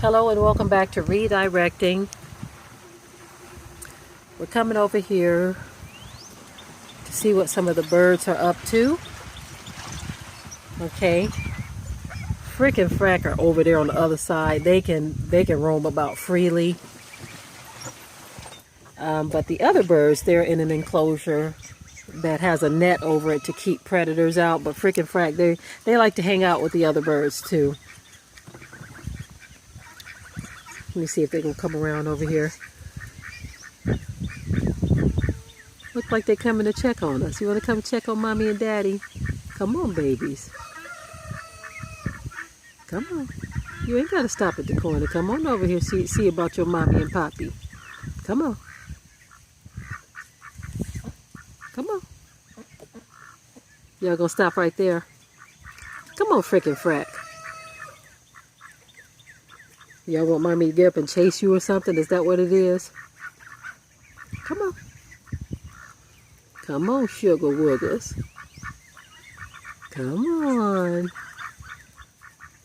Hello and welcome back to Redirecting. We're coming over here to see what some of the birds are up to. Okay. Frick and Frack are over there on the other side. They can roam about freely. But the other birds, they're in an enclosure that has a net over it to keep predators out. But Frick and Frack, they like to hang out with the other birds too. Let me see if they can come around over here. Look like they're coming to check on us. You want to come check on Mommy and Daddy? Come on, babies. Come on. You ain't got to stop at the corner. Come on over here, see about your Mommy and Poppy. Come on. Come on. Y'all gonna stop right there? Come on, Frick and Frack. Y'all want Mommy to get up and chase you or something? Is that what it is? Come on. Come on, sugar woogers. Come on.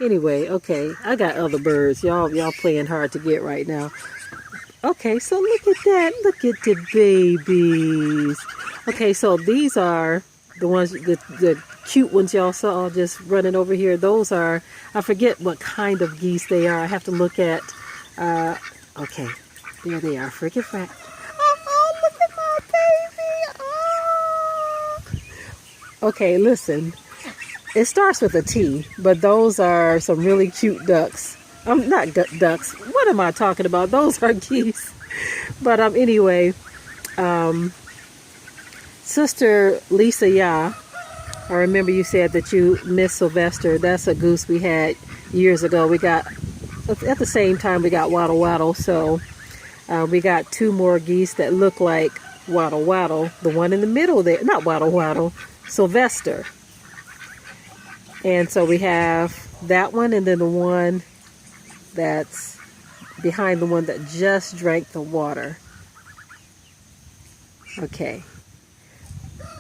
Anyway, okay, I got other birds. Y'all playing hard to get right now. Okay, so look at that. Look at the babies. Okay, so these are the ones, the cute ones y'all saw just running over here. Those are, I forget what kind of geese they are. I have to look at, okay, there they are, Frick and Frack. Oh, look at my baby. Oh. Okay, listen, it starts with a T, but those are some really cute ducks. Not ducks, what am I talking about? Those are geese. But anyway, Sister Lisa Ya, I remember you said that you missed Sylvester. That's a goose we had years ago. We got, at the same time, we got Waddle Waddle. So we got two more geese that look like Waddle Waddle. The one in the middle there, not Waddle Waddle, Sylvester. And so we have that one and then the one that's behind the one that just drank the water. Okay.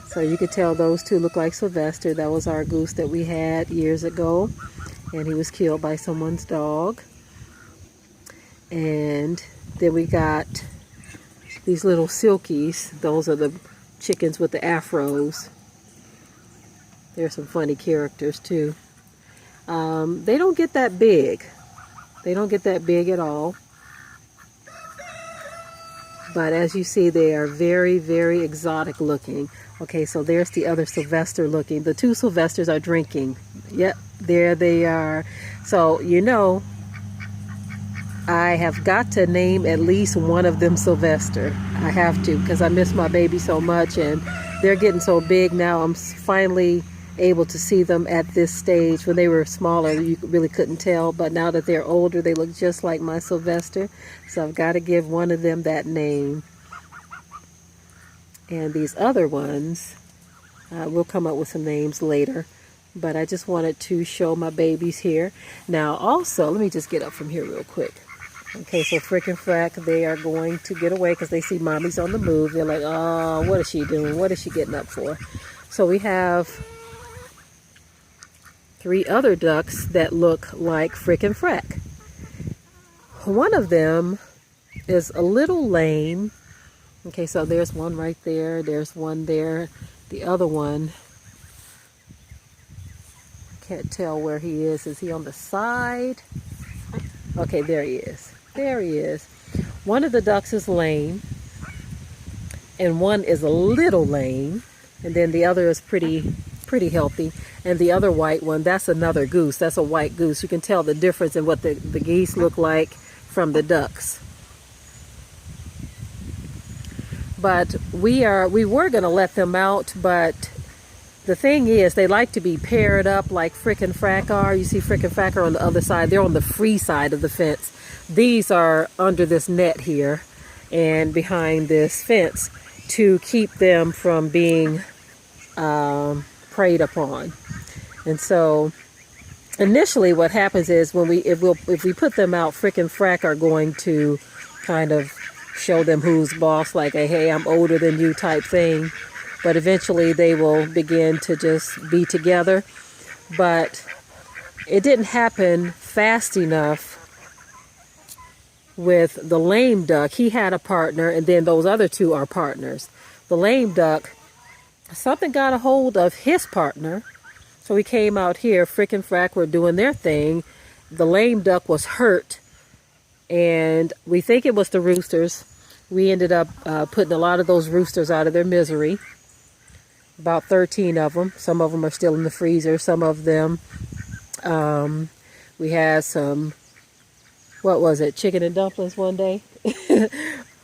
So you could tell those two look like Sylvester. That was our goose that we had years ago. And he was killed by someone's dog. And then we got these little Silkies. Those are the chickens with the Afros. They're some funny characters too. They don't get that big. They don't get that big at all. But as you see, they are very, very exotic looking. Okay, so there's the other Sylvester looking. The two Sylvesters are drinking. Yep, there they are. So, you know, I have got to name at least one of them Sylvester. I have to, because I miss my baby so much, and they're getting so big now. I'm finally able to see them at this stage. When they were smaller, you really couldn't tell, but now that they're older, they look just like my Sylvester. So I've got to give one of them that name. And these other ones, we'll come up with some names later, but I just wanted to show my babies here. Now also, let me just get up from here real quick. Okay, so Frick and Frack, they are going to get away because they see Mommy's on the move. They're like, oh, what is she doing? What is she getting up for? So we have three other ducks that look like Frick and Frack. One of them is a little lame. Okay, so there's one right there. There's one there. The other one, can't tell where he is. Is he on the side? Okay, there he is. There he is. One of the ducks is lame, and one is a little lame, and then the other is pretty healthy. And the other white one, that's another goose. That's a white goose. You can tell the difference in what the geese look like from the ducks. But we were going to let them out, but the thing is, they like to be paired up like Frick and Frack are. You see Frick and Frack are on the other side. They're on the free side of the fence. These are under this net here and behind this fence to keep them from being preyed upon. And so initially what happens is if we put them out, Frick and Frack are going to kind of show them who's boss, like a hey, I'm older than you type thing. But eventually they will begin to just be together. But it didn't happen fast enough with the lame duck. He had a partner, and then those other two are partners. The lame duck, something got a hold of his partner, so he came out here. Frick and Frack were doing their thing. The lame duck was hurt, and we think it was the roosters. We ended up putting a lot of those roosters out of their misery. About 13 of them. Some of them are still in the freezer. Some of them, we had some, what was it, chicken and dumplings one day?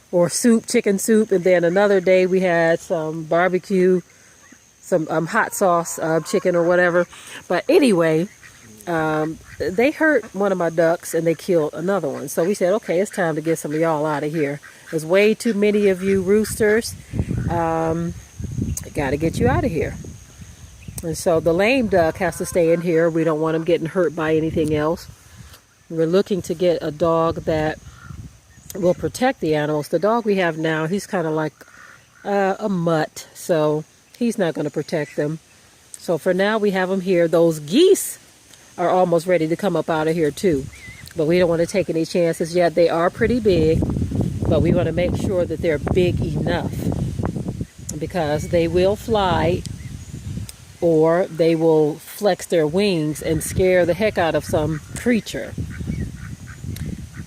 Or soup, chicken soup. And then another day we had some barbecue, some hot sauce chicken or whatever. But anyway, they hurt one of my ducks and they killed another one. So we said, okay, it's time to get some of y'all out of here. There's way too many of you roosters. Got to get you out of here. And so the lame duck has to stay in here. We don't want him getting hurt by anything else. We're looking to get a dog that will protect the animals. The dog we have now, he's kind of like a mutt, so he's not going to protect them. So for now, we have him here. Those geese are almost ready to come up out of here too, but we don't want to take any chances yet. They are pretty big, but we want to make sure that they're big enough, because they will fly or they will flex their wings and scare the heck out of some creature.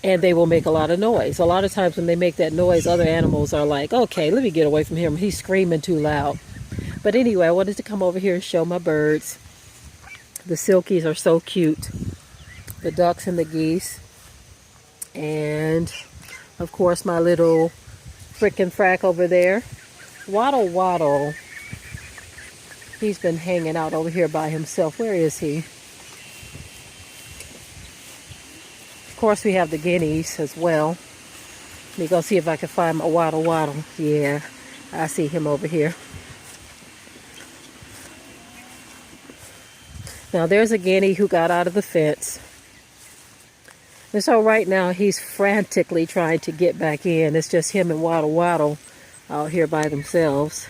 And they will make a lot of noise. A lot of times when they make that noise, other animals are like, okay, let me get away from him. He's screaming too loud. But anyway, I wanted to come over here and show my birds. The Silkies are so cute. The ducks and the geese. And, of course, my little Frick and Frack over there. Waddle Waddle, he's been hanging out over here by himself. Where is he? Of course, we have the guineas as well. Let me go see if I can find my Waddle Waddle. Yeah, I see him over here. Now, there's a guinea who got out of the fence. And so right now, he's frantically trying to get back in. It's just him and Waddle Waddle out here by themselves.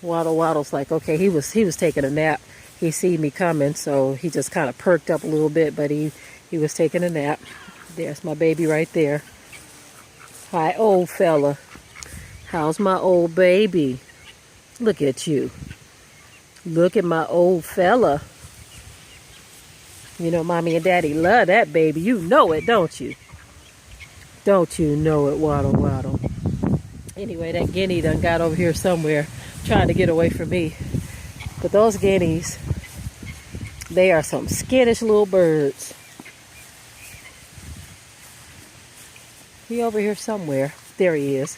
Waddle Waddle's like, okay, he was taking a nap. He see me coming, so he just kind of perked up a little bit, but he was taking a nap. There's my baby right there. Hi, old fella. How's my old baby? Look at you. Look at my old fella. You know, Mommy and Daddy love that baby. You know it, don't you? Don't you know it, Waddle Waddle? Anyway, that guinea done got over here somewhere trying to get away from me. But those guineas, they are some skittish little birds. He over here somewhere. There he is.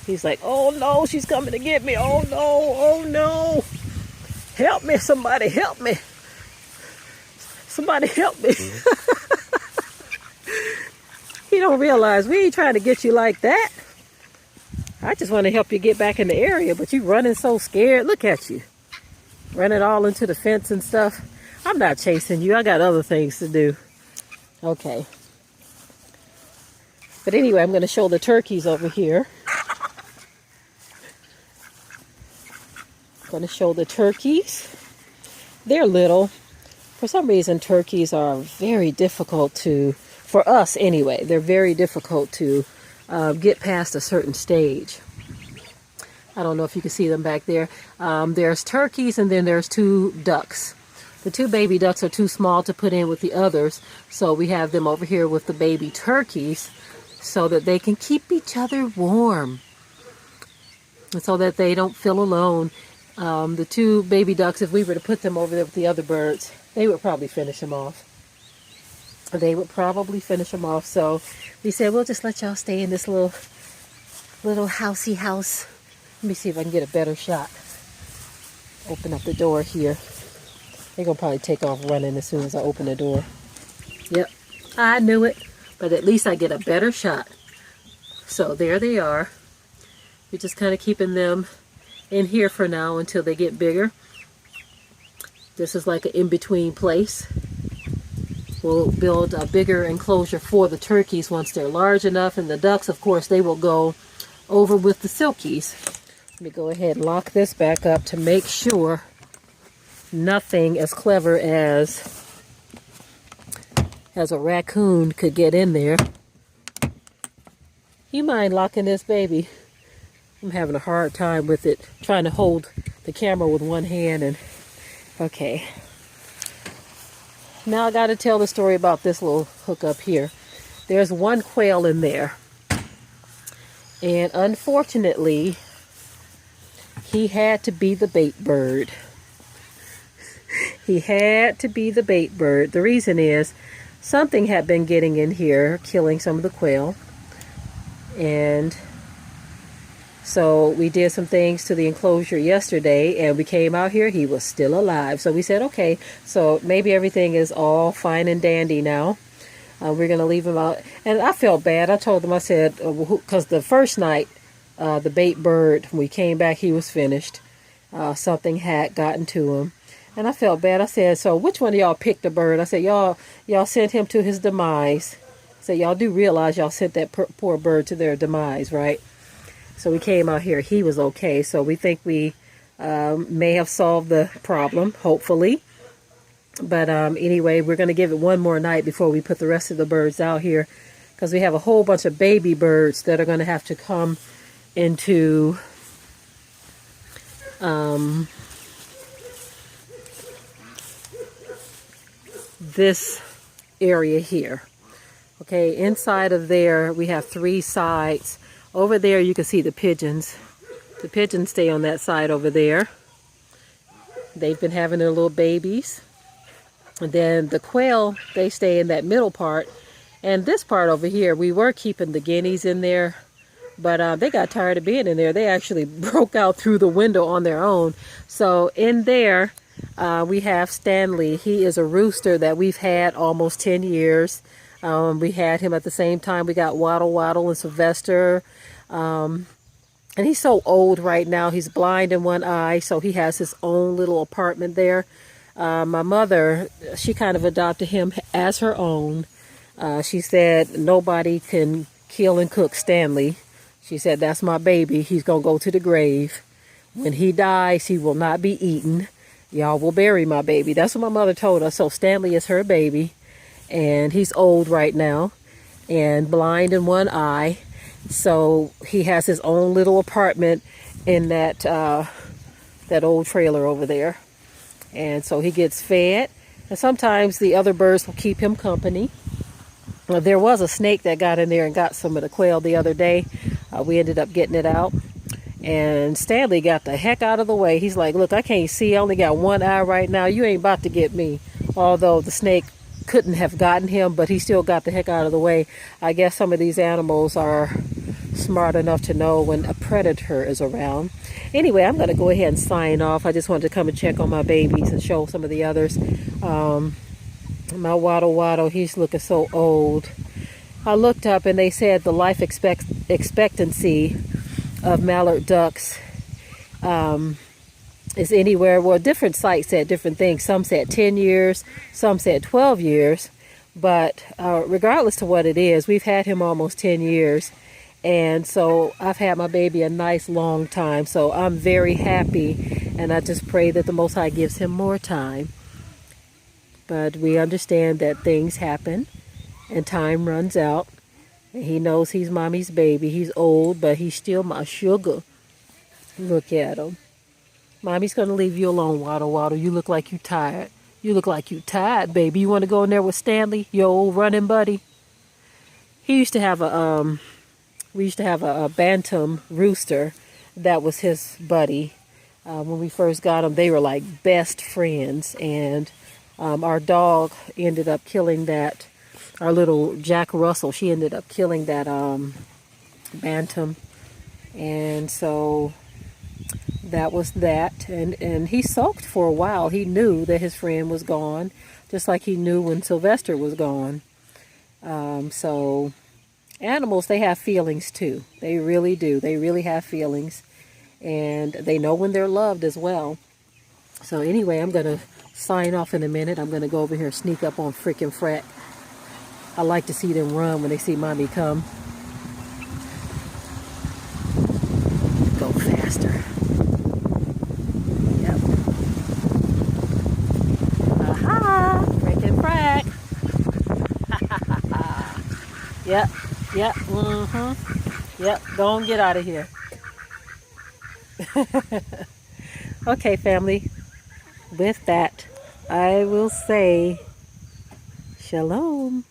He's like, oh no, she's coming to get me. Oh no, oh no. Help me, somebody, help me. Somebody help me. He don't realize we ain't trying to get you like that. I just want to help you get back in the area, but you running so scared. Look at you. Running all into the fence and stuff. I'm not chasing you. I got other things to do. Okay. But anyway, I'm going to show the turkeys over here. I'm going to show the turkeys. They're little. For some reason, turkeys are very difficult to, for us anyway, they're very difficult to get past a certain stage. I don't know if you can see them back there. There's turkeys and then there's two ducks. The two baby ducks are too small to put in with the others, so we have them over here with the baby turkeys so that they can keep each other warm and so that they don't feel alone. The two baby ducks, if we were to put them over there with the other birds, they would probably finish them off. They would probably finish them off. So we said, we'll just let y'all stay in this little housey house. Let me see if I can get a better shot. Open up the door here. They're going to probably take off running as soon as I open the door. Yep, I knew it. But at least I get a better shot. So there they are. We're just kind of keeping them in here for now until they get bigger. This is like an in-between place. We'll build a bigger enclosure for the turkeys once they're large enough. And the ducks, of course, they will go over with the Silkies. Let me go ahead and lock this back up to make sure nothing as clever as a raccoon could get in there. You mind locking this baby? I'm having a hard time with it, trying to hold the camera with one hand. And okay, now I got to tell the story about this little hookup here. There's one quail in there, and unfortunately he had to be the bait bird. He had to be the bait bird. The reason is something had been getting in here, killing some of the quail. And so we did some things to the enclosure yesterday, and we came out here, he was still alive. So we said, okay, so maybe everything is all fine and dandy now. We're going to leave him out. And I felt bad. I told them, I said, because the first night, the bait bird, when we came back, he was finished. Something had gotten to him. And I felt bad. I said, so which one of y'all picked the bird? I said, y'all sent him to his demise. I said, y'all do realize y'all sent that poor bird to their demise, right? So we came out here. He was okay. So we think we may have solved the problem, hopefully. But anyway, we're going to give it one more night before we put the rest of the birds out here, because we have a whole bunch of baby birds that are going to have to come into this area here. Okay, inside of there we have 3 sides. Over there you can see the pigeons. The pigeons stay on that side over there. They've been having their little babies. And then the quail, they stay in that middle part. And this part over here, we were keeping the guineas in there, but they got tired of being in there. They actually broke out through the window on their own. So in there, we have Stanley. He is a rooster that we've had almost 10 years. We had him at the same time. We got Waddle Waddle and Sylvester. And he's so old right now. He's blind in one eye, so he has his own little apartment there. My mother, she kind of adopted him as her own. She said nobody can kill and cook Stanley. She said, that's my baby. He's going to go to the grave. When he dies, he will not be eaten. Y'all will bury my baby. That's what my mother told us. So Stanley is her baby. And he's old right now and blind in one eye. So he has his own little apartment in that old trailer over there. And so he gets fed. And sometimes the other birds will keep him company. There was a snake that got in there and got some of the quail the other day. We ended up getting it out. And Stanley got the heck out of the way. He's like, look, I can't see. I only got one eye right now. You ain't about to get me. Although the snake couldn't have gotten him, but he still got the heck out of the way. I guess some of these animals are smart enough to know when a predator is around. Anyway, I'm going to go ahead and sign off. I just wanted to come and check on my babies and show some of the others. My Waddle Waddle, he's looking so old. I looked up and they said the life expectancy of mallard ducks is anywhere, well, different sites said different things. Some said 10 years, some said 12 years. But regardless to what it is, we've had him almost 10 years. And so I've had my baby a nice long time. So I'm very happy. And I just pray that the Most High gives him more time. But we understand that things happen and time runs out. And he knows he's mommy's baby. He's old, but he's still my sugar. Look at him. Mommy's going to leave you alone, Waddle Waddle. You look like you tired. You look like you tired, baby. You want to go in there with Stanley, your old running buddy? He used to have we used to have a bantam rooster that was his buddy. When we first got him, they were like best friends. And our dog ended up killing that, our little Jack Russell, she ended up killing that bantam. And so that was that. And he sulked for a while. He knew that his friend was gone, just like he knew when Sylvester was gone. So animals, they have feelings too. They really do. They really have feelings. And they know when they're loved as well. So anyway, I'm going to sign off in a minute. I'm going to go over here and sneak up on frickin' Frack. I like to see them run when they see mommy come. Go faster. Yep. Yep. Yep. Mm-hmm. Yep. Don't get out of here. Okay, family. With that, I will say shalom.